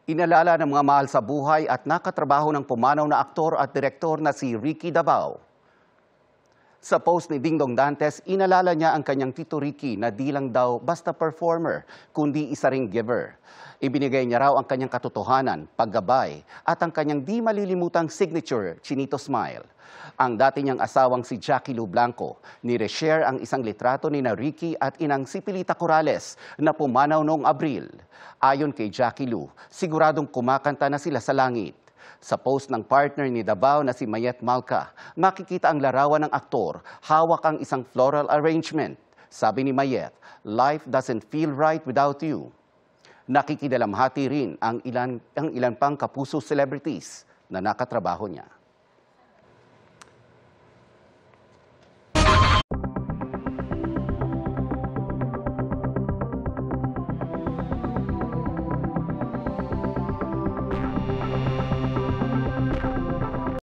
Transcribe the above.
Inalala ng mga mahal sa buhay at nakatrabaho ng pumanaw na aktor at direktor na si Ricky Dabao. Sa post ni Dingdong Dantes, inalala niya ang kanyang tito Ricky na di lang daw basta performer, kundi isa ring giver. Ibinigay niya raw ang kanyang katotohanan, paggabay, at ang kanyang di malilimutang signature, Chinito Smile. Ang dati niyang asawang si Jackie Lou Blanco, nireshare ang isang litrato ni na Ricky at inang si Pilita Corrales na pumanaw noong Abril. Ayon kay Jackie Lou, siguradong kumakanta na sila sa langit. Sa post ng partner ni Dabao na si Mayet Malca, makikita ang larawan ng aktor, hawak ang isang floral arrangement. Sabi ni Mayet, "Life doesn't feel right without you." Nakikidalamhati rin ang ilan pang kapuso celebrities na nakatrabaho niya.